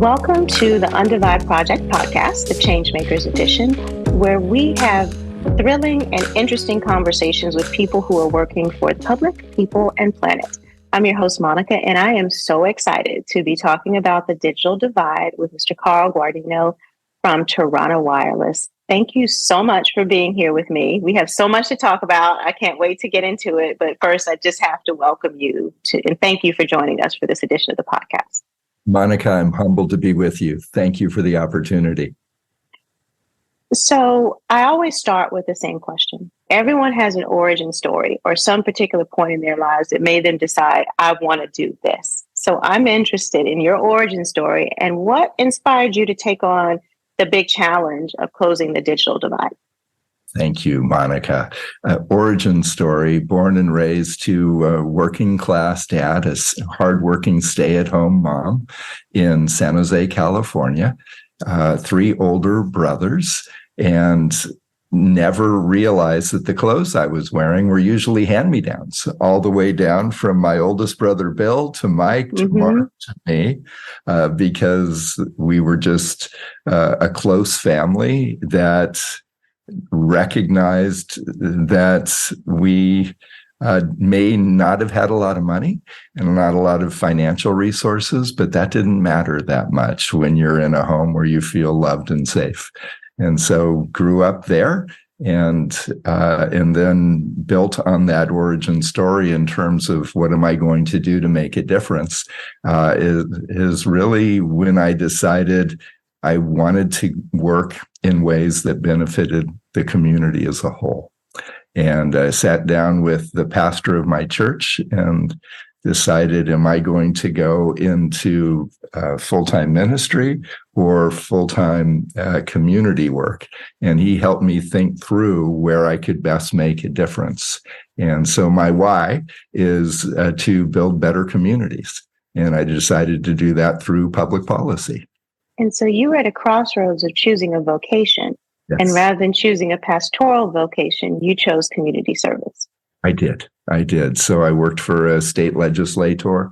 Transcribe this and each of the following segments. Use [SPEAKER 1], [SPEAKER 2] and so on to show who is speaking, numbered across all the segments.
[SPEAKER 1] Welcome to the Undivide Project podcast, the Changemakers edition, where we have thrilling and interesting conversations with people who are working for the public, people, and planet. I'm your host, Monica, and I am so excited to be talking about the digital divide with Mr. Carl Guardino from Tarana Wireless. Thank you so much for being here with me. We have so much to talk about. I can't wait to get into it. But first, I just have to welcome you and thank you for joining us for this edition of the podcast.
[SPEAKER 2] Monica, I'm humbled to be with you. Thank you for the opportunity.
[SPEAKER 1] So I always start with the same question. Everyone has an origin story or some particular point in their lives that made them decide, I want to do this. So I'm interested in your origin story and what inspired you to take on the big challenge of closing the digital divide.
[SPEAKER 2] Thank you, Monica. Origin story, born and raised to a working class dad, a hardworking stay-at-home mom in San Jose, California, 3 older brothers, and never realized that the clothes I was wearing were usually hand-me-downs, all the way down from my oldest brother, Bill, to Mike, to Mark, to me, because we were just a close family that recognized that we may not have had a lot of money and not a lot of financial resources, but that didn't matter that much when you're in a home where you feel loved and safe. And so grew up there and then built on that origin story in terms of what am I going to do to make a difference is really when I decided I wanted to work in ways that benefited the community as a whole. And I sat down with the pastor of my church and decided, am I going to go into full-time ministry or full-time community work? And he helped me think through where I could best make a difference. And so my why is to build better communities. And I decided to do that through public policy.
[SPEAKER 1] And so you were at a crossroads of choosing a vocation.
[SPEAKER 2] Yes.
[SPEAKER 1] And rather than choosing a pastoral vocation, you chose community service.
[SPEAKER 2] I did. So I worked for a state legislator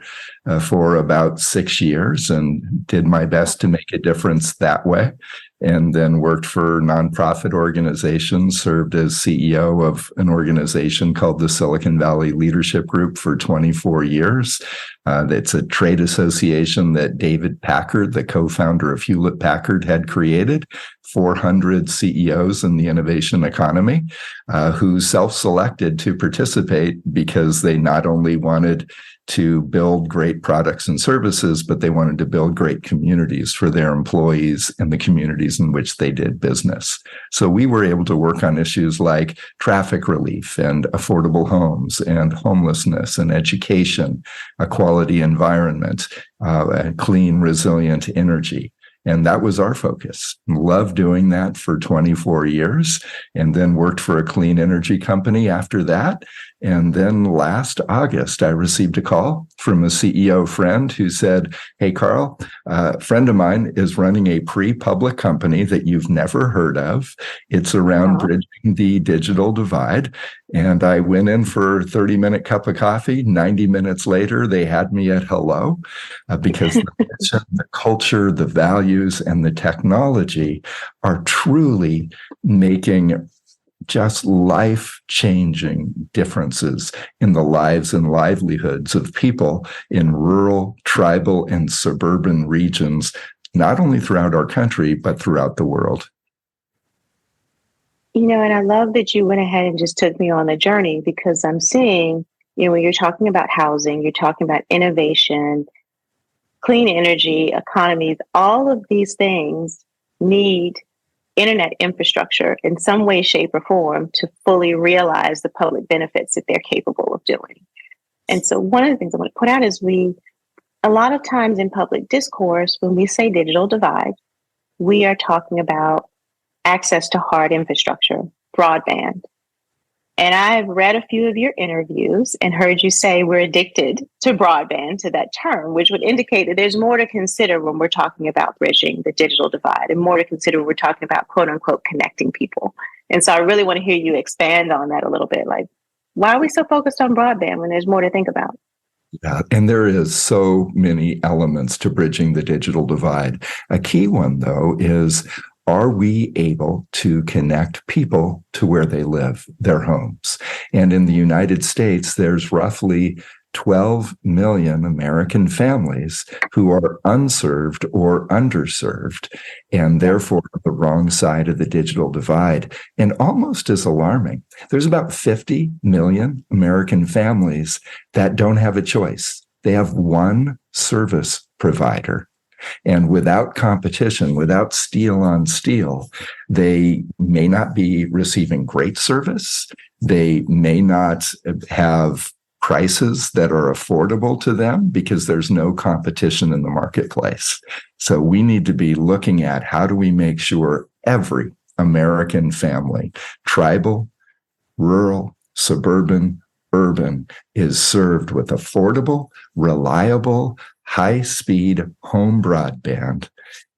[SPEAKER 2] for about 6 years and did my best to make a difference that way. And then worked for nonprofit organizations, served as CEO of an organization called the Silicon Valley Leadership Group for 24 years. It's a trade association that David Packard, the co-founder of Hewlett Packard, had created. 400 CEOs in the innovation economy who self-selected to participate because they not only wanted to build great products and services, but they wanted to build great communities for their employees and the communities in which they did business. So we were able to work on issues like traffic relief and affordable homes and homelessness and education, a quality environment, clean, resilient energy. And that was our focus. Loved doing that for 24 years and then worked for a clean energy company after that. And then last August, I received a call from a CEO friend who said, hey, Carl, a friend of mine is running a pre-public company that you've never heard of. It's around bridging the digital divide. And I went in for a 30-minute cup of coffee. 90 minutes later, they had me at hello because the culture, the values, and the technology are truly making just life-changing differences in the lives and livelihoods of people in rural, tribal, and suburban regions, not only throughout our country, but throughout the world.
[SPEAKER 1] And I love that you went ahead and just took me on the journey because I'm seeing, when you're talking about housing, you're talking about innovation, clean energy, economies, all of these things need internet infrastructure in some way, shape, or form to fully realize the public benefits that they're capable of doing. And so one of the things I want to put out is a lot of times in public discourse, when we say digital divide, we are talking about access to hard infrastructure, broadband. And I've read a few of your interviews and heard you say we're addicted to broadband, to that term, which would indicate that there's more to consider when we're talking about bridging the digital divide and more to consider when we're talking about, quote unquote, connecting people. And so I really want to hear you expand on that a little bit. Like, why are we so focused on broadband when there's more to think about?
[SPEAKER 2] Yeah, and there is so many elements to bridging the digital divide. A key one, though, is are we able to connect people to where they live, their homes? And in the United States, there's roughly 12 million American families who are unserved or underserved, and therefore the wrong side of the digital divide. And almost as alarming, there's about 50 million American families that don't have a choice. They have one service provider. And without competition, without steel on steel, they may not be receiving great service. They may not have prices that are affordable to them because there's no competition in the marketplace. So we need to be looking at how do we make sure every American family, tribal, rural, suburban, urban, is served with affordable, reliable, high-speed home broadband,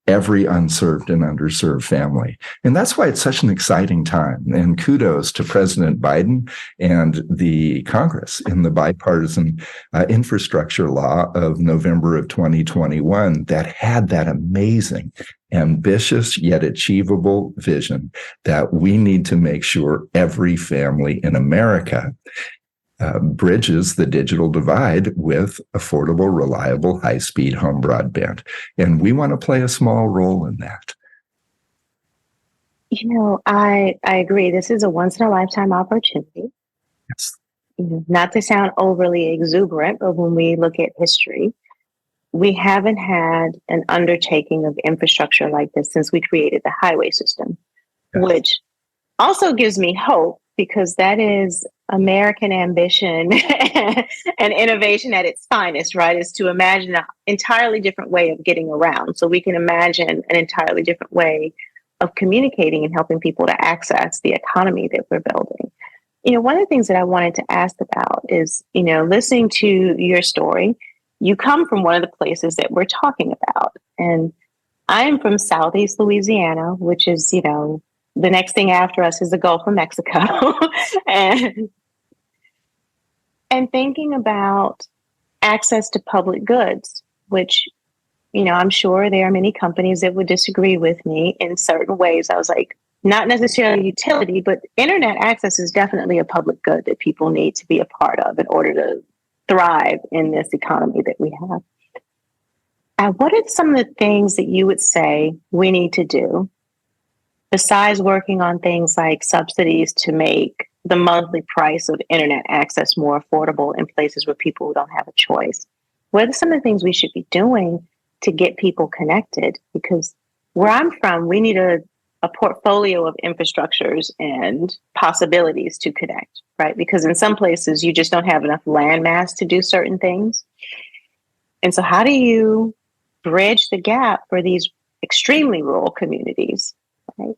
[SPEAKER 2] every unserved and underserved family. And that's why it's such an exciting time. And kudos to President Biden and the Congress in the bipartisan infrastructure law of November of 2021 that had that amazing, ambitious yet achievable vision that we need to make sure every family in America bridges the digital divide with affordable, reliable, high-speed home broadband. And we want to play a small role in that.
[SPEAKER 1] I agree. This is a once-in-a-lifetime opportunity.
[SPEAKER 2] Yes.
[SPEAKER 1] Not to sound overly exuberant, but when we look at history, we haven't had an undertaking of infrastructure like this since we created the highway system, yes, which also gives me hope because that is American ambition and innovation at its finest, right? Is to imagine an entirely different way of getting around. So we can imagine an entirely different way of communicating and helping people to access the economy that we're building. One of the things that I wanted to ask about is, listening to your story, you come from one of the places that we're talking about. And I'm from Southeast Louisiana, which is, the next thing after us is the Gulf of Mexico. and thinking about access to public goods, which, I'm sure there are many companies that would disagree with me in certain ways. I was like, not necessarily utility, but internet access is definitely a public good that people need to be a part of in order to thrive in this economy that we have. What are some of the things that you would say we need to do besides working on things like subsidies to make the monthly price of internet access more affordable in places where people don't have a choice? What are some of the things we should be doing to get people connected? Because where I'm from, we need a portfolio of infrastructures and possibilities to connect, right? Because in some places, you just don't have enough land mass to do certain things. And so how do you bridge the gap for these extremely rural communities, right?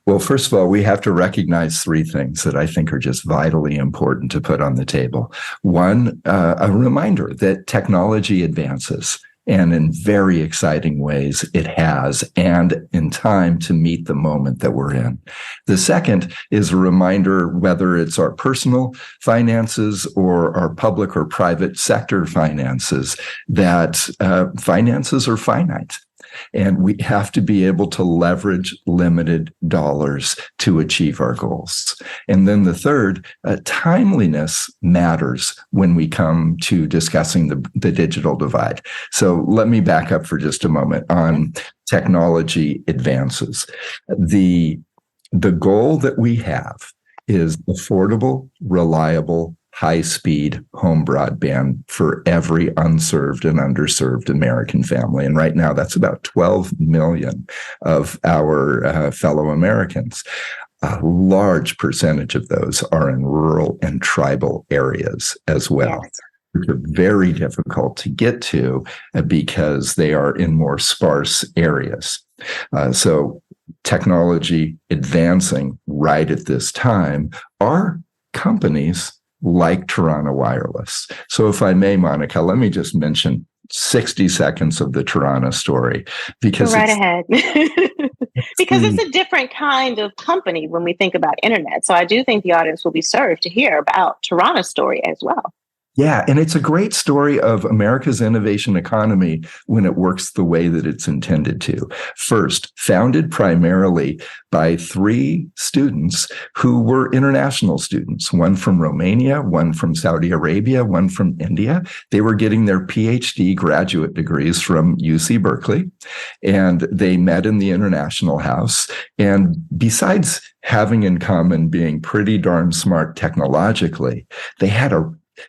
[SPEAKER 2] Well, first of all, we have to recognize three things that I think are just vitally important to put on the table. One, a reminder that technology advances, and in very exciting ways it has, and in time to meet the moment that we're in. The second is a reminder, whether it's our personal finances or our public or private sector finances, that finances are finite. And we have to be able to leverage limited dollars to achieve our goals. And then the third, timeliness matters when we come to discussing the digital divide. So let me back up for just a moment on technology advances. The goal that we have is affordable, reliable, high-speed home broadband for every unserved and underserved American family. And right now, that's about 12 million of our fellow Americans. A large percentage of those are in rural and tribal areas as well. Yes. Which are very difficult to get to because they are in more sparse areas. So technology advancing right at this time are companies like Tarana Wireless. So if I may, Monica, let me just mention 60 seconds of the Tarana story. Because
[SPEAKER 1] go right ahead. Because it's a different kind of company when we think about internet. So I do think the audience will be served to hear about Tarana's story as well.
[SPEAKER 2] Yeah, and it's a great story of America's innovation economy when it works the way that it's intended to. First, founded primarily by three students who were international students, one from Romania, one from Saudi Arabia, one from India. They were getting their PhD graduate degrees from UC Berkeley, and they met in the International House. And besides having in common being pretty darn smart technologically, they had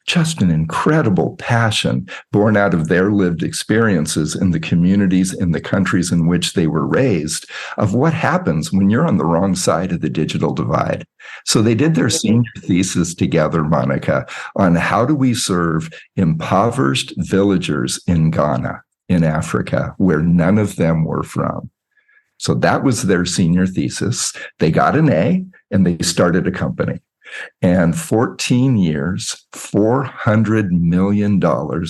[SPEAKER 2] just an incredible passion born out of their lived experiences in the communities in the countries in which they were raised of what happens when you're on the wrong side of the digital divide. So they did their senior thesis together, Monica, on how do we serve impoverished villagers in Ghana, in Africa, where none of them were from. So that was their senior thesis. They got an A and they started a company. And 14 years, $400 million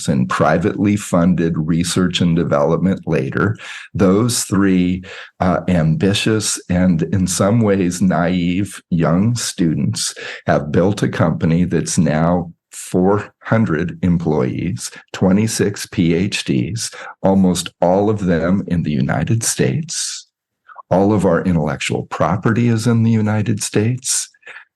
[SPEAKER 2] in privately funded research and development later, those three ambitious and in some ways naive young students have built a company that's now 400 employees, 26 PhDs, almost all of them in the United States. All of our intellectual property is in the United States.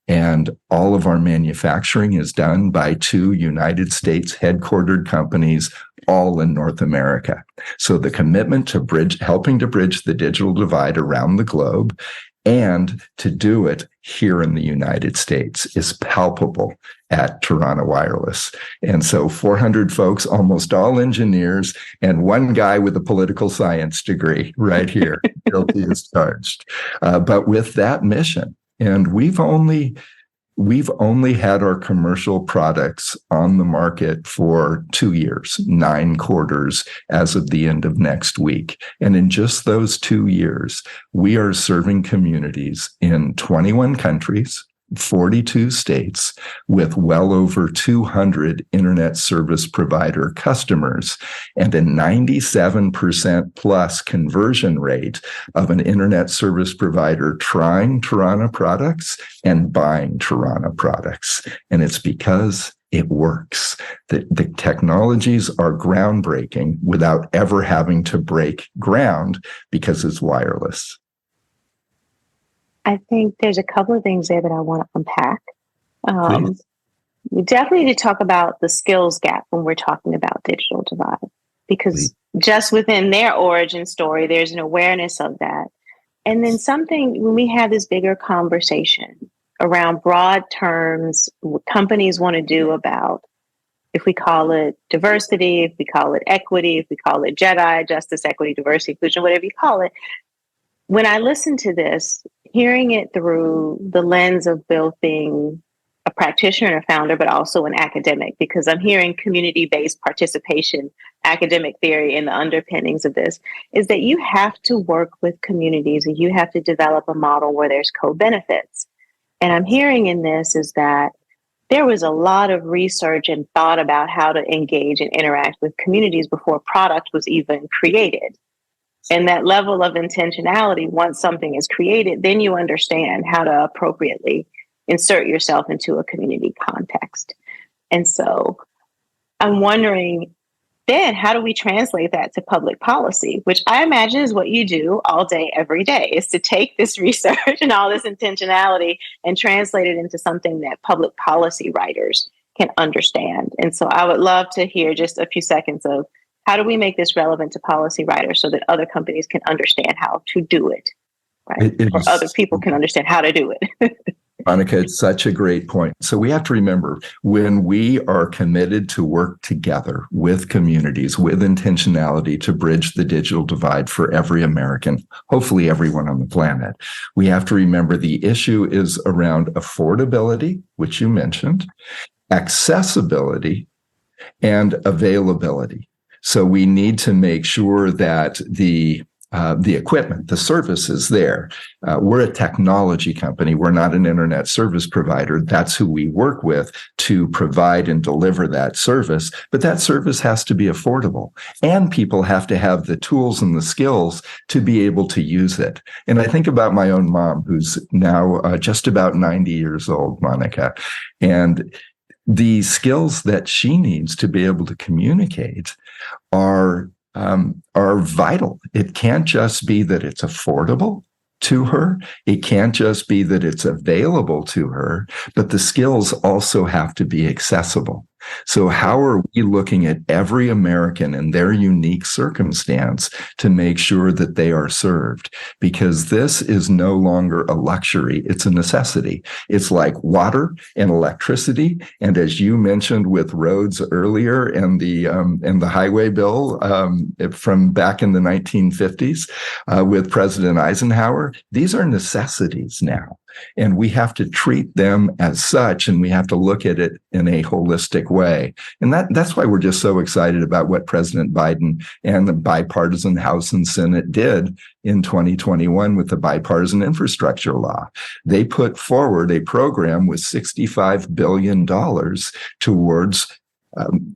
[SPEAKER 2] And all of our manufacturing is done by two United States headquartered companies, all in North America. So the commitment to helping to bridge the digital divide around the globe and to do it here in the United States is palpable at Tarana Wireless. And so 400 folks, almost all engineers, and one guy with a political science degree right here, guilty as charged. But with that mission, and we've only had our commercial products on the market for 2 years, 9 quarters as of the end of next week. And in just those 2 years, we are serving communities in 21 countries, 42 states, with well over 200 internet service provider customers and a 97% plus conversion rate of an internet service provider trying Tarana products and buying Tarana products. And it's because it works. The technologies are groundbreaking without ever having to break ground because it's wireless.
[SPEAKER 1] I think there's a couple of things there that I want to unpack. We definitely need to talk about the skills gap when we're talking about digital divide, because just within their origin story, there's an awareness of that. And then when we have this bigger conversation around broad terms, what companies want to do about, if we call it diversity, if we call it equity, if we call it JEDI, justice, equity, diversity, inclusion, whatever you call it. When I listen to this, hearing it through the lens of both being a practitioner and a founder, but also an academic, because I'm hearing community-based participation, academic theory in the underpinnings of this, is that you have to work with communities and you have to develop a model where there's co-benefits. And I'm hearing in this is that there was a lot of research and thought about how to engage and interact with communities before product was even created. And that level of intentionality, once something is created, then you understand how to appropriately insert yourself into a community context. And so I'm wondering, then how do we translate that to public policy, which I imagine is what you do all day, every day, is to take this research and all this intentionality and translate it into something that public policy writers can understand. And so I would love to hear just a few seconds of, how do we make this relevant to policy writers so that other companies can understand how to do it, right? Or other people can understand how to do it.
[SPEAKER 2] Monica, it's such a great point. So we have to remember, when we are committed to work together with communities, with intentionality to bridge the digital divide for every American, hopefully everyone on the planet, we have to remember the issue is around affordability, which you mentioned, accessibility, and availability. So we need to make sure that the equipment, the service is there. We're a technology company. We're not an internet service provider. That's who we work with to provide and deliver that service. But that service has to be affordable, and people have to have the tools and the skills to be able to use it. And I think about my own mom, who's now just about 90 years old, Monica, and the skills that she needs to be able to communicate are vital. It can't just be that it's affordable to her. It can't just be that it's available to her, but the skills also have to be accessible. So how are we looking at every American and their unique circumstance to make sure that they are served? Because this is no longer a luxury, it's a necessity. It's like water and electricity. And as you mentioned with roads earlier and the highway bill from back in the 1950s with President Eisenhower, these are necessities now. And we have to treat them as such, and we have to look at it in a holistic way. And that's why we're just so excited about what President Biden and the bipartisan House and Senate did in 2021 with the bipartisan infrastructure law. They put forward a program with $65 billion towards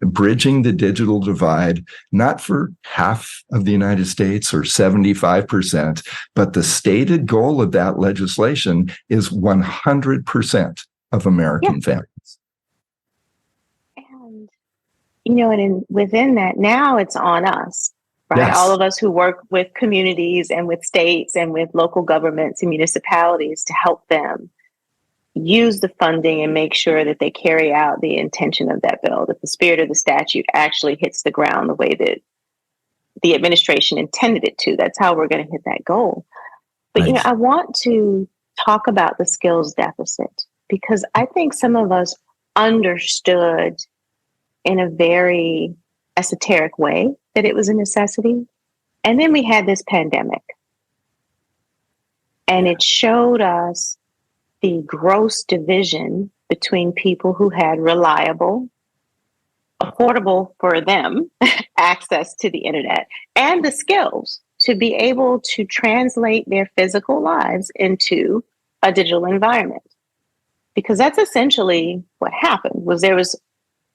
[SPEAKER 2] bridging the digital divide, not for half of the United States or 75%, but the stated goal of that legislation is 100% of American families.
[SPEAKER 1] And, within that, now it's on us, right?
[SPEAKER 2] Yes.
[SPEAKER 1] All of us who work with communities and with states and with local governments and municipalities to help them use the funding and make sure that they carry out the intention of that bill, that the spirit of the statute actually hits the ground the way that the administration intended it to. That's how we're going to hit that goal. But,
[SPEAKER 2] Right.
[SPEAKER 1] I want to talk about the skills deficit because I think some of us understood in a very esoteric way that it was a necessity. And then we had this pandemic. And it showed us the gross division between people who had reliable, affordable for them access to the internet and the skills to be able to translate their physical lives into a digital environment. Because that's essentially what happened. There was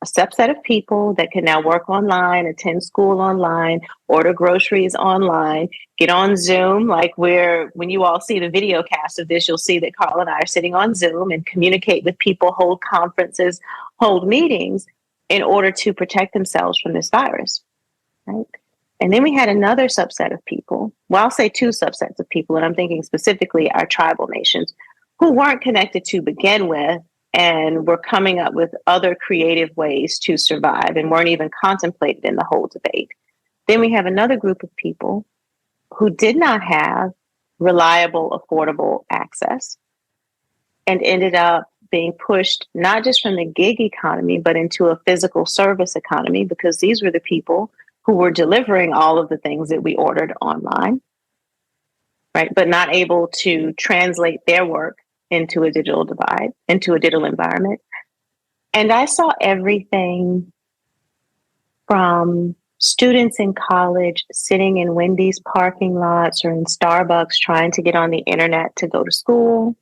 [SPEAKER 1] a subset of people that can now work online, attend school online, order groceries online, get on Zoom. Like when you all see the video cast of this, you'll see that Carl and I are sitting on Zoom and communicate with people, hold conferences, hold meetings in order to protect themselves from this virus, right? And then we had another subset of people, well, I'll say two subsets of people, and I'm thinking specifically our tribal nations, who weren't connected to begin with, and were coming up with other creative ways to survive and weren't even contemplated in the whole debate. Then we have another group of people who did not have reliable, affordable access and ended up being pushed not just from the gig economy, but into a physical service economy, because these were the people who were delivering all of the things that we ordered online, right? But not able to translate their work into a digital divide, into a digital environment. And I saw everything from students in college sitting in Wendy's parking lots or in Starbucks trying to get on the internet to go to school,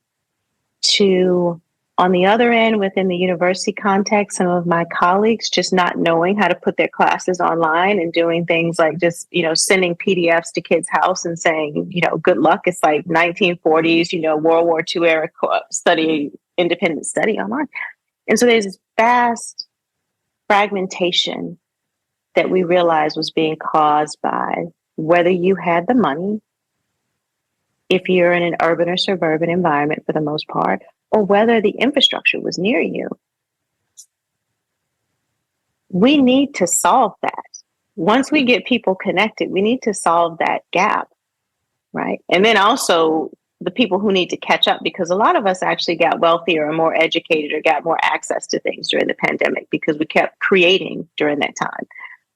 [SPEAKER 1] to on the other end, within the university context, some of my colleagues just not knowing how to put their classes online and doing things like just, sending PDFs to kids' house and saying, good luck. It's like 1940s, World War II era independent study online. And so there's this vast fragmentation that we realized was being caused by whether you had the money, if you're in an urban or suburban environment for the most part, or whether the infrastructure was near you. We need to solve that. Once we get people connected, we need to solve that gap, right? And then also the people who need to catch up, because a lot of us actually got wealthier or more educated or got more access to things during the pandemic because we kept creating during that time.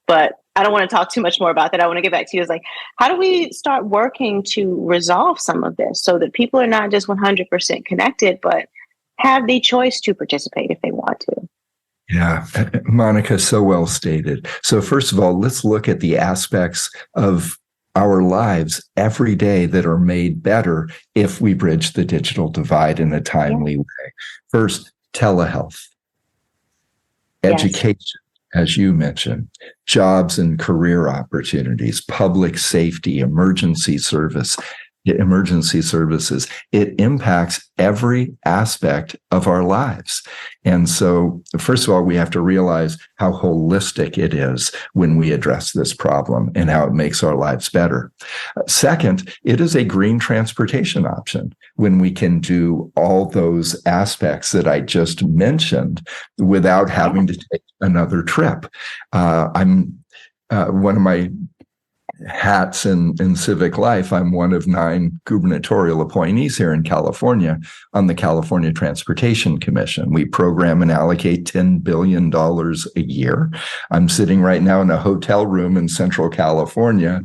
[SPEAKER 1] But I don't want to talk too much more about that. I want to get back to you. It's like, how do we start working to resolve some of this so that people are not just 100% connected, but have the choice to participate if they want to?
[SPEAKER 2] Yeah, Monica, so well stated. So first of all, let's look at the aspects of our lives every day that are made better if we bridge the digital divide in a timely way. First, telehealth, education. As you mentioned, jobs and career opportunities, public safety, emergency service, emergency services. It impacts every aspect of our lives. And so, first of all, we have to realize how holistic it is when we address this problem and how it makes our lives better. Second, it is a green transportation option when we can do all those aspects that I just mentioned without having to take another trip. I'm one of my hats in civic life. I'm one of 9 gubernatorial appointees here in California on the California Transportation Commission. We program and allocate $10 billion a year. I'm sitting right now in a hotel room in Central California,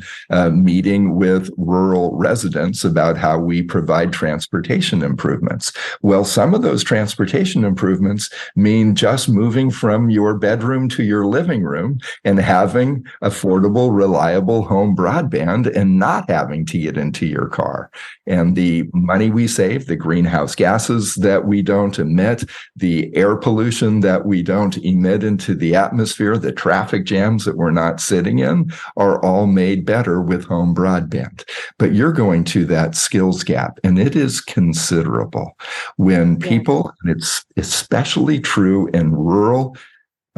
[SPEAKER 2] meeting with rural residents about how we provide transportation improvements. Well, some of those transportation improvements mean just moving from your bedroom to your living room and having affordable, reliable home broadband and not having to get into your car. And the money we save, the greenhouse gases that we don't emit, the air pollution that we don't emit into the atmosphere, the traffic jams that we're not sitting in, are all made better with home broadband. But you're going to that skills gap, and it is considerable when people, and it's especially true in rural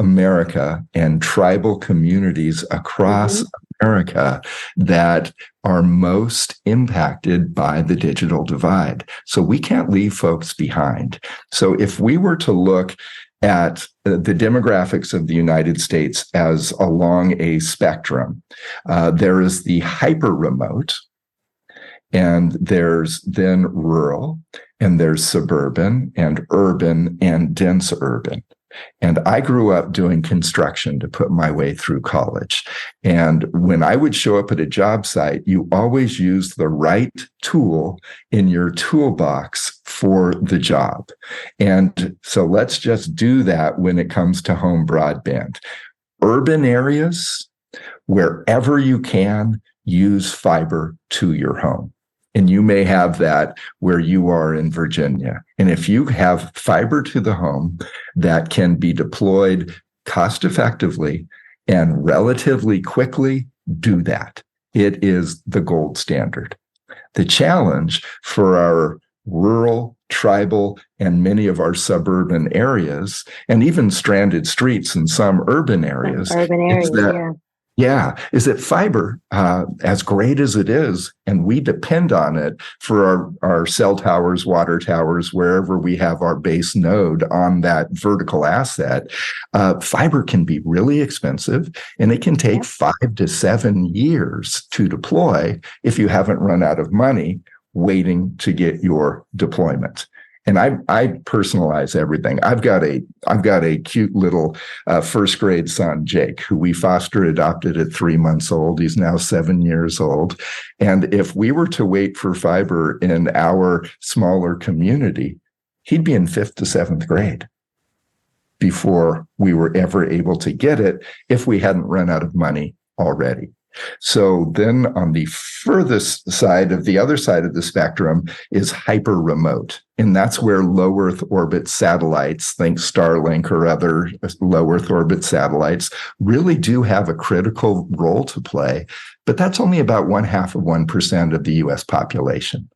[SPEAKER 2] America and tribal communities across America that are most impacted by the digital divide. So we can't leave folks behind. So if we were to look at the demographics of the United States as along a spectrum, there is the hyper remote, and there's then rural, and there's suburban and urban and dense urban. And I grew up doing construction to put my way through college. And when I would show up at a job site, you always use the right tool in your toolbox for the job. And so let's just do that when it comes to home broadband. Urban areas, wherever you can, use fiber to your home. And you may have that where you are in Virginia. And if you have fiber to the home that can be deployed cost effectively and relatively quickly, do that. It is the gold standard. The challenge for our rural, tribal, and many of our suburban areas, and even stranded streets in some urban areas, is that fiber, as great as it is, and we depend on it for our cell towers, water towers, wherever we have our base node on that vertical asset, fiber can be really expensive, and it can take 5 to 7 years to deploy if you haven't run out of money waiting to get your deployment. And I personalize everything. I've got a cute little first grade son, Jake, who we foster adopted at 3 months old. He's now 7 years old. And if we were to wait for fiber in our smaller community, he'd be in 5th to 7th grade before we were ever able to get it if we hadn't run out of money already. So then on the furthest side of the other side of the spectrum is hyper remote. And that's where low Earth orbit satellites, think Starlink or other low Earth orbit satellites, really do have a critical role to play. But that's only about 0.5% of the US population.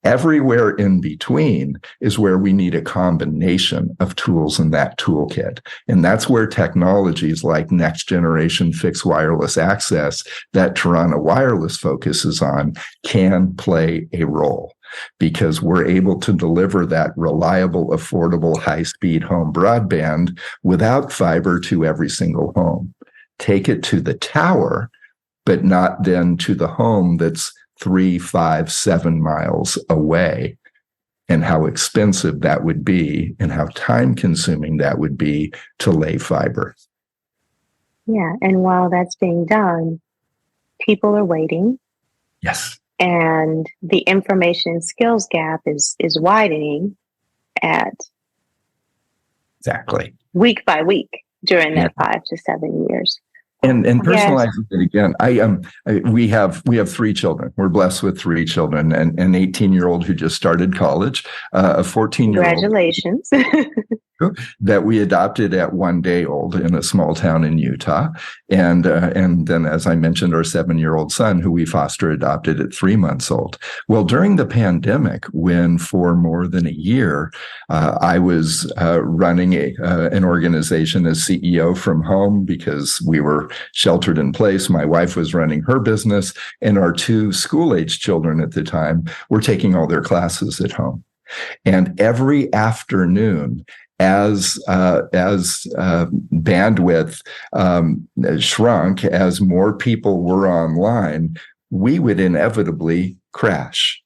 [SPEAKER 2] Everywhere in between is where we need a combination of tools in that toolkit. And that's where technologies like next generation fixed wireless access that Tarana Wireless focuses on can play a role, because we're able to deliver that reliable, affordable, high-speed home broadband without fiber to every single home. Take it to the tower, but not then to the home that's 3, 5, 7 miles away, and how expensive that would be and how time consuming that would be to lay fiber.
[SPEAKER 1] Yeah. And while that's being done, people are waiting.
[SPEAKER 2] Yes.
[SPEAKER 1] And the information skills gap is widening at
[SPEAKER 2] exactly
[SPEAKER 1] week by week during that 5 to 7 years.
[SPEAKER 2] And
[SPEAKER 1] Yes.
[SPEAKER 2] personalizing it again. We have 3 children. We're blessed with 3 children, and an 18-year-old who just started college, a 14-year-old
[SPEAKER 1] Congratulations.
[SPEAKER 2] that we adopted at 1 day old in a small town in Utah, and then, as I mentioned, our 7-year-old son, who we foster adopted at 3 months old. Well, during the pandemic, when for more than a year I was running an organization as CEO from home because we were sheltered in place. My wife was running her business, and our 2 school-age children at the time were taking all their classes at home. And every afternoon, as bandwidth shrunk, as more people were online, we would inevitably crash.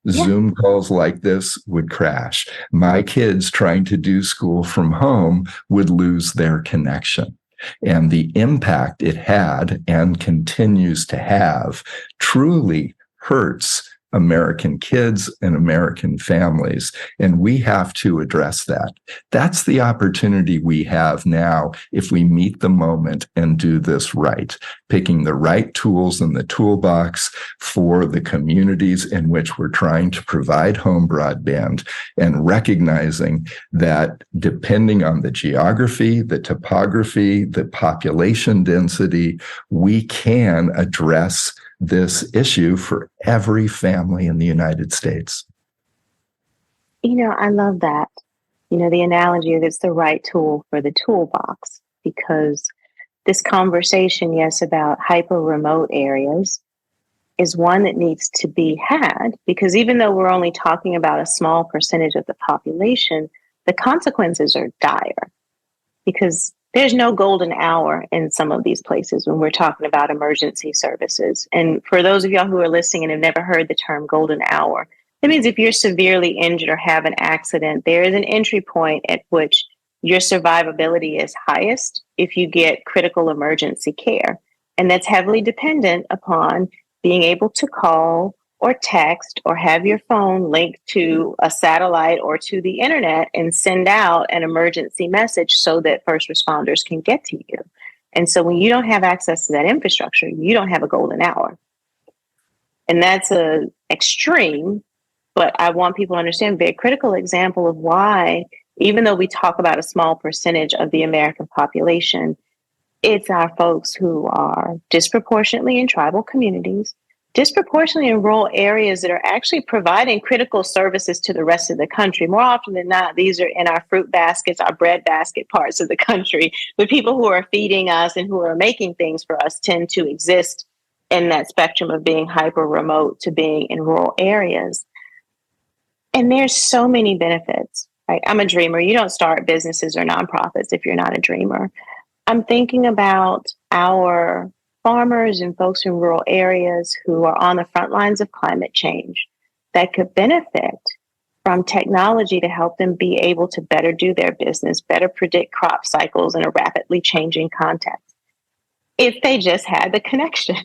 [SPEAKER 1] Yeah.
[SPEAKER 2] Zoom calls like this would crash. My kids trying to do school from home would lose their connection. And the impact it had and continues to have truly hurts American kids and American families. And we have to address that. That's the opportunity we have now if we meet the moment and do this right, picking the right tools in the toolbox for the communities in which we're trying to provide home broadband, and recognizing that depending on the geography, the topography, the population density, we can address this issue for every family in the United States.
[SPEAKER 1] I love that. The analogy that it's the right tool for the toolbox, because this conversation, yes, about hyper remote areas is one that needs to be had, because even though we're only talking about a small percentage of the population, the consequences are dire, because there's no golden hour in some of these places when we're talking about emergency services. And for those of y'all who are listening and have never heard the term golden hour, it means if you're severely injured or have an accident, there is an entry point at which your survivability is highest if you get critical emergency care. And that's heavily dependent upon being able to call or text or have your phone linked to a satellite or to the internet and send out an emergency message so that first responders can get to you. And so when you don't have access to that infrastructure, you don't have a golden hour. And that's an extreme, but I want people to understand, very critical example of why, even though we talk about a small percentage of the American population, it's our folks who are disproportionately in tribal communities, disproportionately in rural areas that are actually providing critical services to the rest of the country. More often than not, these are in our fruit baskets, our bread basket parts of the country. The people who are feeding us and who are making things for us tend to exist in that spectrum of being hyper remote to being in rural areas. And there's so many benefits, right? I'm a dreamer. You don't start businesses or nonprofits if you're not a dreamer. I'm thinking about our farmers and folks in rural areas who are on the front lines of climate change that could benefit from technology to help them be able to better do their business, better predict crop cycles in a rapidly changing context, if they just had the connection.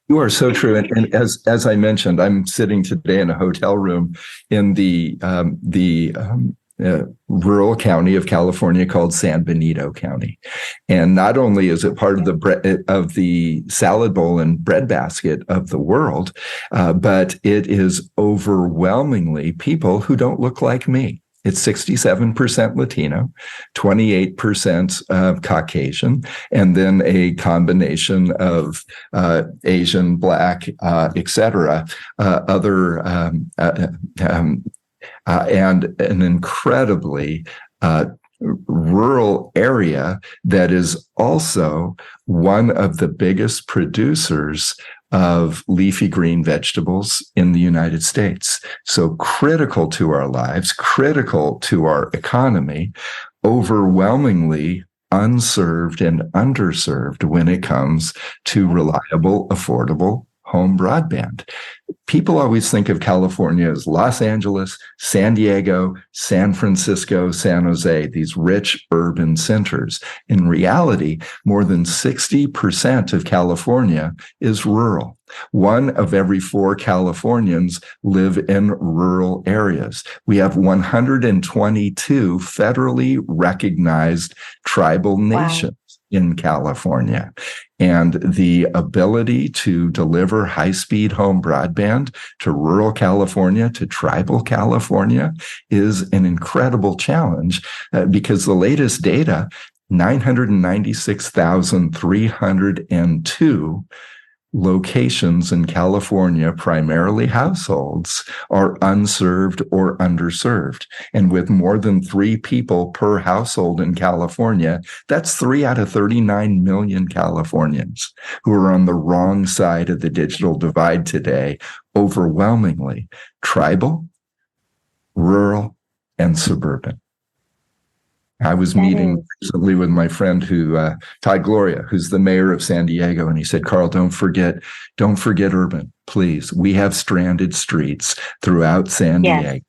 [SPEAKER 2] You are so true. And as I mentioned, I'm sitting today in a hotel room in the rural county of California called San Benito County. And not only is it part of the salad bowl and breadbasket of the world, but it is overwhelmingly people who don't look like me. It's 67% Latino, 28% Caucasian, and then a combination of Asian, Black, et cetera, and an incredibly rural area that is also one of the biggest producers of leafy green vegetables in the United States. So critical to our lives, critical to our economy, overwhelmingly unserved and underserved when it comes to reliable, affordable home broadband. People always think of California as Los Angeles, San Diego, San Francisco, San Jose, these rich urban centers. In reality, more than 60% of California is rural. 1 of every 4 Californians live in rural areas. We have 122 federally recognized tribal nations. in California. And the ability to deliver high-speed home broadband to rural California, to tribal California, is an incredible challenge because the latest data, 996,302 locations in California, primarily households, are unserved or underserved. And with more than 3 people per household in California, that's 3 out of 39 million Californians who are on the wrong side of the digital divide today, overwhelmingly tribal, rural, and suburban. I was meeting recently with my friend Todd Gloria, who's the mayor of San Diego. And he said, Carl, don't forget urban, please. We have stranded streets throughout San Diego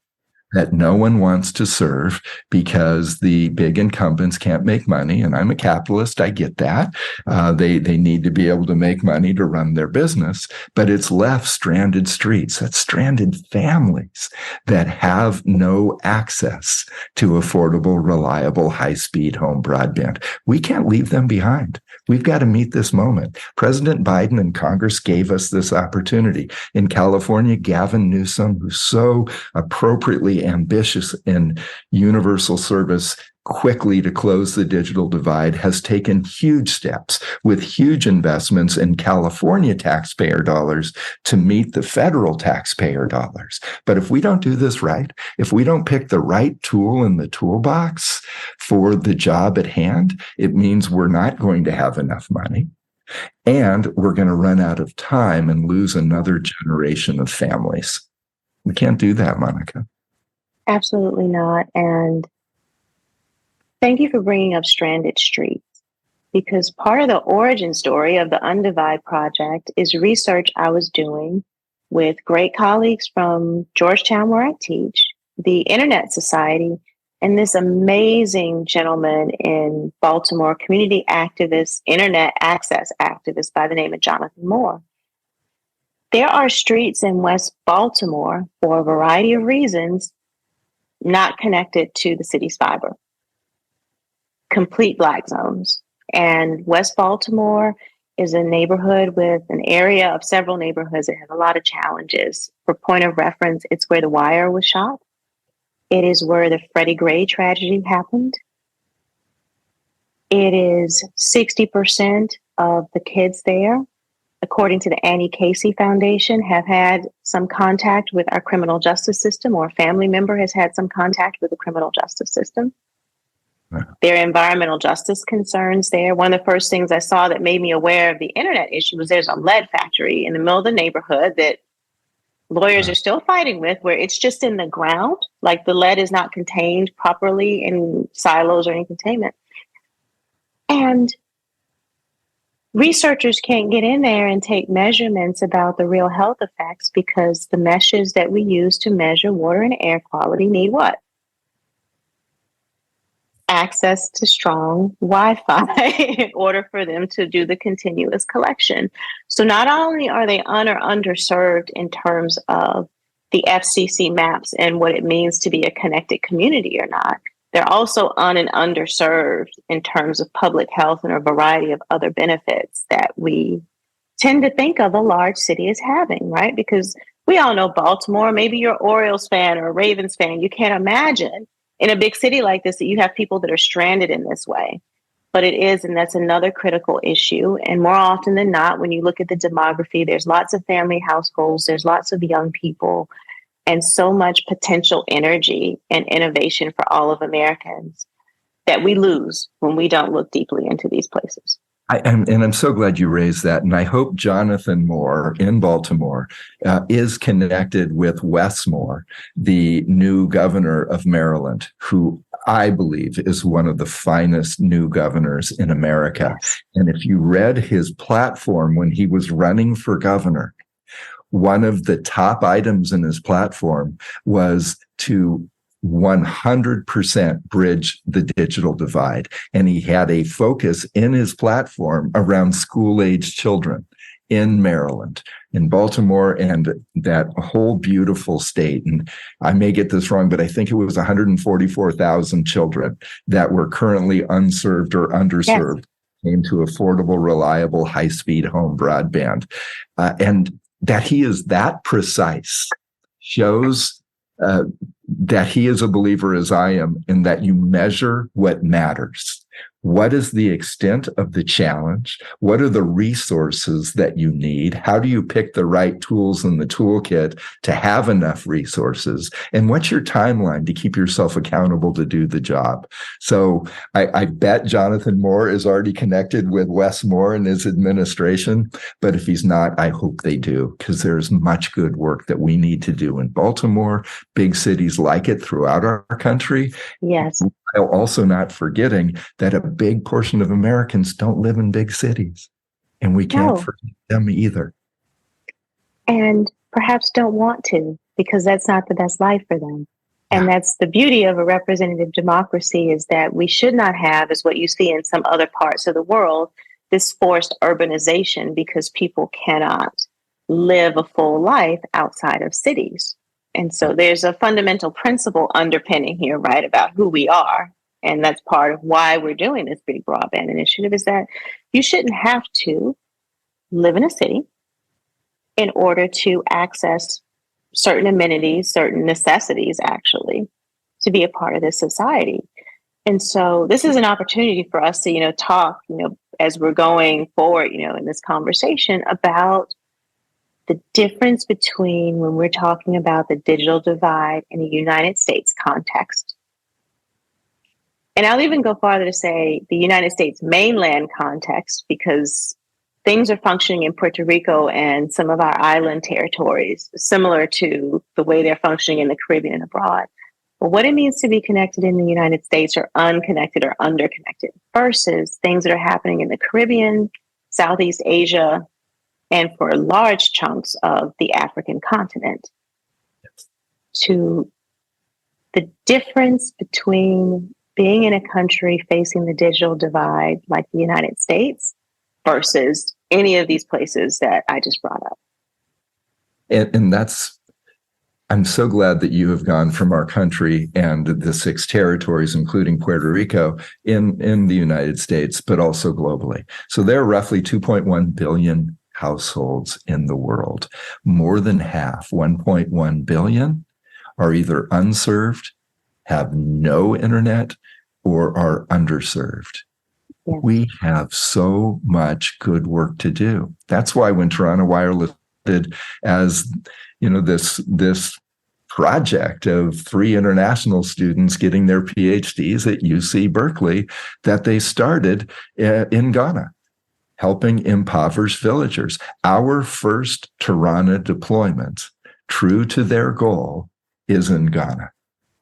[SPEAKER 2] that no one wants to serve because the big incumbents can't make money. And I'm a capitalist. I get that. They need to be able to make money to run their business, but it's left stranded streets. That's stranded families that have no access to affordable, reliable, high-speed home broadband. We can't leave them behind. We've got to meet this moment. President Biden and Congress gave us this opportunity. In California, Gavin Newsom, who's so appropriately ambitious in universal service, quickly to close the digital divide, has taken huge steps with huge investments in California taxpayer dollars to meet the federal taxpayer dollars. But if we don't do this right, if we don't pick the right tool in the toolbox for the job at hand, it means we're not going to have enough money. And we're going to run out of time and lose another generation of families. We can't do that, Monica.
[SPEAKER 1] Absolutely not. And thank you for bringing up stranded streets, because part of the origin story of the Undivide Project is research I was doing with great colleagues from Georgetown, where I teach, the Internet Society, and this amazing gentleman in Baltimore, community activist, internet access activist by the name of Jonathan Moore. There are streets in West Baltimore, for a variety of reasons, not connected to the city's fiber. Complete black zones. And West Baltimore is a neighborhood with an area of several neighborhoods that have a lot of challenges. For point of reference, it's where The Wire was shot. It is where the Freddie Gray tragedy happened. It is 60% of the kids there, according to the Annie Casey Foundation, have had some contact with our criminal justice system, or a family member has had some contact with the criminal justice system. Wow. There are environmental justice concerns there. One of the first things I saw that made me aware of the internet issue was there's a lead factory in the middle of the neighborhood that lawyers are still fighting with, where it's just in the ground, like the lead is not contained properly in silos or in containment. And researchers can't get in there and take measurements about the real health effects because the meshes that we use to measure water and air quality need what? Access to strong Wi-Fi in order for them to do the continuous collection. So not only are they underserved in terms of the FCC maps and what it means to be a connected community or not, they're also underserved in terms of public health and a variety of other benefits that we tend to think of a large city as having, right? Because we all know Baltimore, maybe you're an Orioles fan or a Ravens fan. You can't imagine in a big city like this that you have people that are stranded in this way. But it is, and that's another critical issue. And more often than not, when you look at the demography, there's lots of family households, there's lots of young people, and so much potential energy and innovation for all of Americans that we lose when we don't look deeply into these places.
[SPEAKER 2] I'm so glad you raised that. And I hope Jonathan Moore in Baltimore is connected with Wes Moore, the new governor of Maryland, who I believe is one of the finest new governors in America. Yes. And if you read his platform when he was running for governor, one of the top items in his platform was to 100% bridge the digital divide. And he had a focus in his platform around school-age children in Maryland, in Baltimore, and that whole beautiful state. And I may get this wrong, but I think it was 144,000 children that were currently unserved or underserved. Yes. came to affordable, reliable, high-speed home broadband. And that he is that precise shows that he is a believer, as I am, in that you measure what matters. What is the extent of the challenge? What are the resources that you need? How do you pick the right tools in the toolkit to have enough resources? And what's your timeline to keep yourself accountable to do the job? So I bet Jonathan Moore is already connected with Wes Moore and his administration. But if he's not, I hope they do, because there's much good work that we need to do in Baltimore, big cities like it throughout our country.
[SPEAKER 1] Yes.
[SPEAKER 2] While also not forgetting that a big portion of Americans don't live in big cities, and we can't forget them either.
[SPEAKER 1] And perhaps don't want to, because that's not the best life for them. And that's the beauty of a representative democracy, is that we should not have, as what you see in some other parts of the world, this forced urbanization because people cannot live a full life outside of cities. And so there's a fundamental principle underpinning here, right, about who we are. And that's part of why we're doing this big broadband initiative, is that you shouldn't have to live in a city in order to access certain amenities, certain necessities, actually, to be a part of this society. And so this is an opportunity for us to, talk, as we're going forward, in this conversation about the difference between when we're talking about the digital divide in a United States context. And I'll even go farther to say the United States mainland context, because things are functioning in Puerto Rico and some of our island territories, similar to the way they're functioning in the Caribbean and abroad. But what it means to be connected in the United States, or unconnected or underconnected, versus things that are happening in the Caribbean, Southeast Asia, and for large chunks of the African continent, to the difference between being in a country facing the digital divide like the United States versus any of these places that I just brought up.
[SPEAKER 2] And I'm so glad that you have gone from our country and the 6 territories, including Puerto Rico, in the United States, but also globally. So there are roughly 2.1 billion households in the world. More than half, 1.1 billion, are either unserved, have no internet, or are underserved. Yeah. We have so much good work to do. That's why when Tarana Wireless did, as this project of 3 international students getting their PhDs at UC Berkeley, that they started in Ghana, helping impoverished villagers. Our first Tarana deployment, true to their goal, is in Ghana,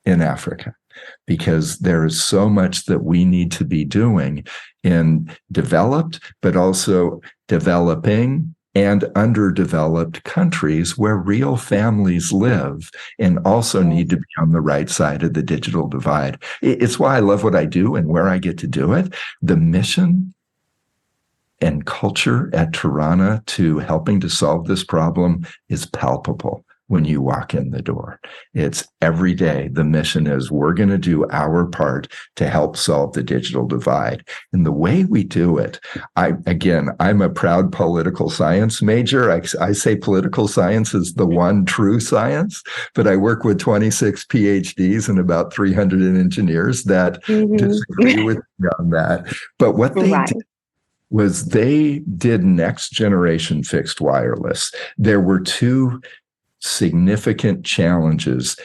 [SPEAKER 2] in Africa, because there is so much that we need to be doing in developed, but also developing and underdeveloped countries where real families live, and also need to be on the right side of the digital divide. It's why I love what I do and where I get to do it. The mission and culture at Tarana to helping to solve this problem is palpable when you walk in the door. It's every day. The mission is, we're going to do our part to help solve the digital divide. And the way we do it, I'm a proud political science major. I say political science is the one true science, but I work with 26 PhDs and about 300 engineers that disagree with me on that. But what they did was they did next generation fixed wireless. There were 2 significant challenges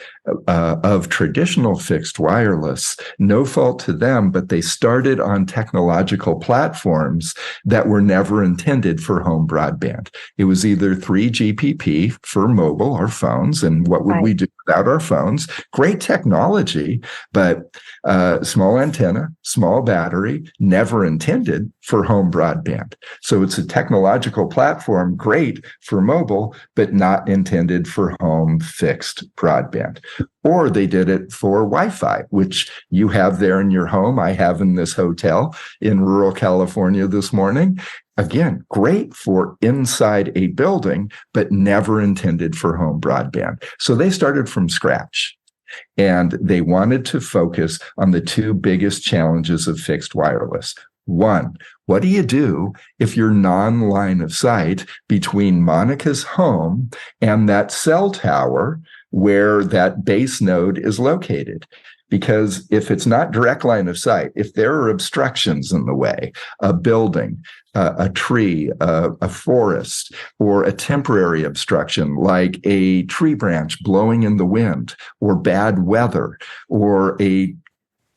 [SPEAKER 2] of traditional fixed wireless. No fault to them, but they started on technological platforms that were never intended for home broadband. It was either 3GPP for mobile or phones, and what would we do without our phones? Great technology, but small antenna, small battery, never intended for home broadband. So it's a technological platform, great for mobile, but not intended for home fixed broadband. Or they did it for Wi-Fi, which you have there in your home. I have in this hotel in rural California this morning. Again, great for inside a building, but never intended for home broadband. So they started from scratch. And they wanted to focus on the 2 biggest challenges of fixed wireless. One, what do you do if you're non-line of sight between Monica's home and that cell tower where that base node is located? Because if it's not direct line of sight, if there are obstructions in the way, a building, a tree, a forest, or a temporary obstruction like a tree branch blowing in the wind, or bad weather, or a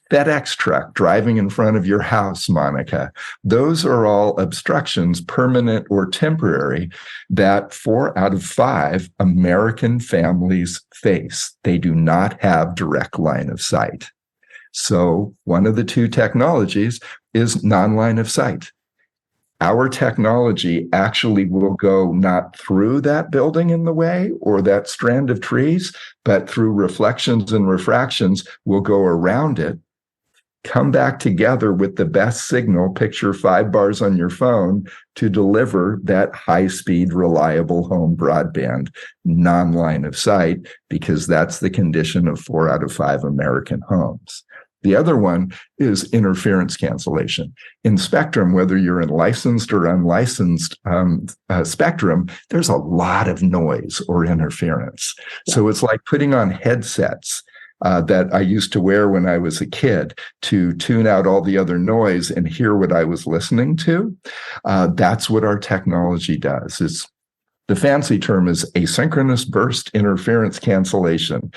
[SPEAKER 2] FedEx truck driving in front of your house, Monica. Those are all obstructions, permanent or temporary, that 4 out of 5 American families face. They do not have direct line of sight. So one of the two technologies is non-line of sight. Our technology actually will go not through that building in the way or that strand of trees, but through reflections and refractions will go around it, come back together with the best signal, picture 5 bars on your phone, to deliver that high-speed, reliable home broadband, non-line of sight, because that's the condition of 4 out of 5 American homes. The other one is interference cancellation. In spectrum, whether you're in licensed or unlicensed spectrum, there's a lot of noise or interference. Yeah. So it's like putting on headsets that I used to wear when I was a kid to tune out all the other noise and hear what I was listening to. That's what our technology does. The fancy term is asynchronous burst interference cancellation.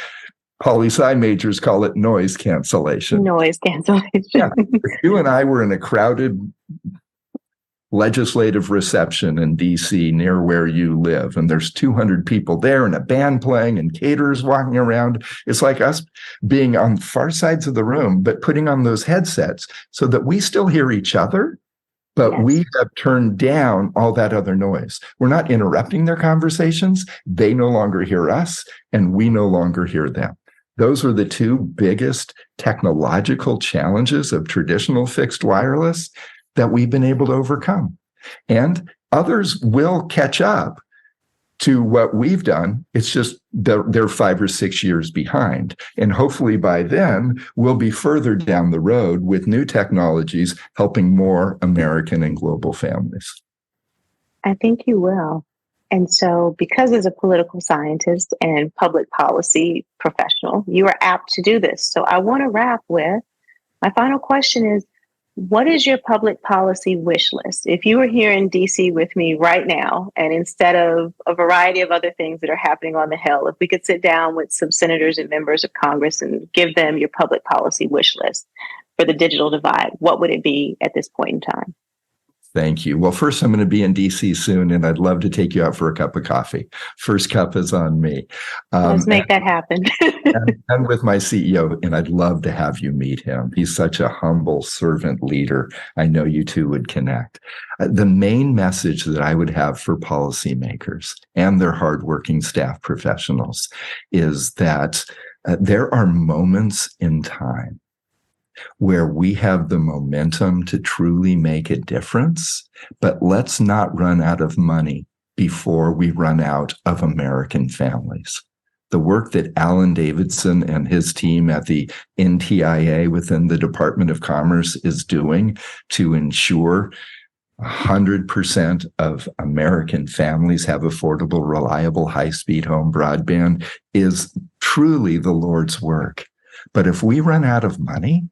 [SPEAKER 2] Poli-sci majors call it noise cancellation.
[SPEAKER 1] Noise cancellation.
[SPEAKER 2] Yeah. If you and I were in a crowded legislative reception in DC near where you live, and there's 200 people there and a band playing and caterers walking around, it's like us being on far sides of the room, but putting on those headsets so that we still hear each other, but yes, we have turned down all that other noise. We're not interrupting their conversations. They no longer hear us, and we no longer hear them. Those are the two biggest technological challenges of traditional fixed wireless that we've been able to overcome. And others will catch up to what we've done. It's just they're 5 or 6 years behind. And hopefully by then, we'll be further down the road with new technologies helping more American and global families.
[SPEAKER 1] I think you will. And so, because as a political scientist and public policy professional, you are apt to do this. So I want to wrap with, my final question is, what is your public policy wish list? If you were here in DC with me right now, and instead of a variety of other things that are happening on the Hill, if we could sit down with some senators and members of Congress and give them your public policy wish list for the digital divide, what would it be at this point in time?
[SPEAKER 2] Thank you. Well, first, I'm going to be in DC soon, and I'd love to take you out for a cup of coffee. First cup is on me.
[SPEAKER 1] Let's make that happen.
[SPEAKER 2] and with my CEO, and I'd love to have you meet him. He's such a humble servant leader. I know you two would connect. The main message that I would have for policymakers and their hardworking staff professionals is that there are moments in time where we have the momentum to truly make a difference, but let's not run out of money before we run out of American families. The work that Alan Davidson and his team at the NTIA within the Department of Commerce is doing to ensure 100% of American families have affordable, reliable, high-speed home broadband is truly the Lord's work. But if we run out of money,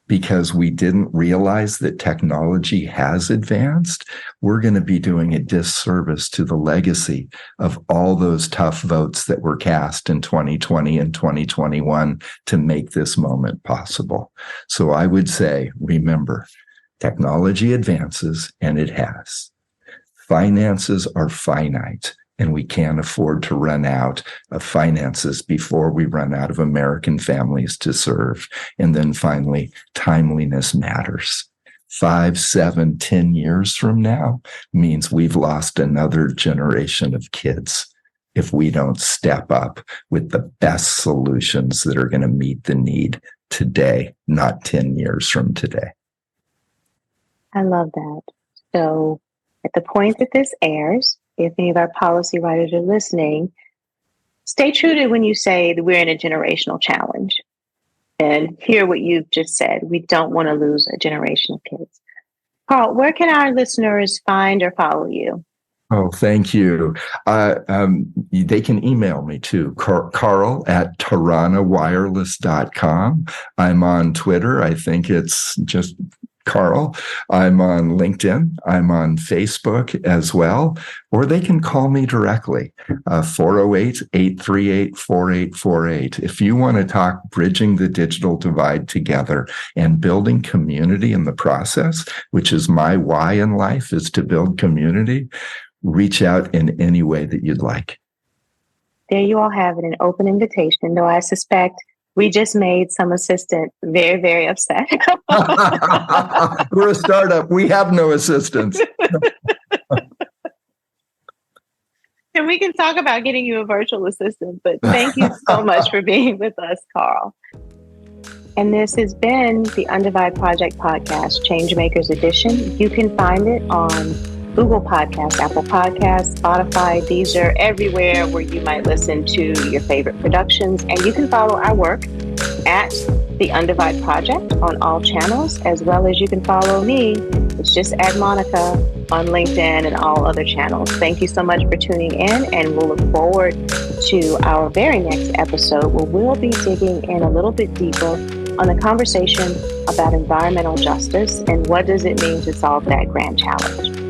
[SPEAKER 2] because we didn't realize that technology has advanced, we're going to be doing a disservice to the legacy of all those tough votes that were cast in 2020 and 2021 to make this moment possible. So I would say, remember, technology advances, and it has. Finances are finite, and we can't afford to run out of finances before we run out of American families to serve. And then finally, timeliness matters. 5, 7, 10 years from now means we've lost another generation of kids if we don't step up with the best solutions that are going to meet the need today, not 10 years from today.
[SPEAKER 1] I love that. So at the point that this airs, if any of our policy writers are listening, stay true to when you say that we're in a generational challenge. and hear what you've just said. We don't want to lose a generation of kids. Carl, where can our listeners find or follow you?
[SPEAKER 2] Oh, thank you. They can email me too, Carl at taranawireless.com. I'm on Twitter. I think it's just Carl. I'm on LinkedIn. I'm on Facebook as well. Or they can call me directly, 408-838-4848. If you want to talk bridging the digital divide together and building community in the process, which is my why in life, is to build community, reach out in any way that you'd like.
[SPEAKER 1] There you all have it, an open invitation, though I suspect we just made some assistant very, very upset.
[SPEAKER 2] We're a startup. We have no assistants.
[SPEAKER 1] And we can talk about getting you a virtual assistant, but thank you so much for being with us, Carl. And this has been the Undivide Project Podcast, Changemakers Edition. You can find it on Google Podcasts, Apple Podcasts, Spotify, Deezer, everywhere where you might listen to your favorite productions. And you can follow our work at the Undivide Project on all channels, as well as you can follow me. It's just at Monica on LinkedIn and all other channels. Thank you so much for tuning in, and we'll look forward to our very next episode where we'll be digging in a little bit deeper on the conversation about environmental justice and what does it mean to solve that grand challenge.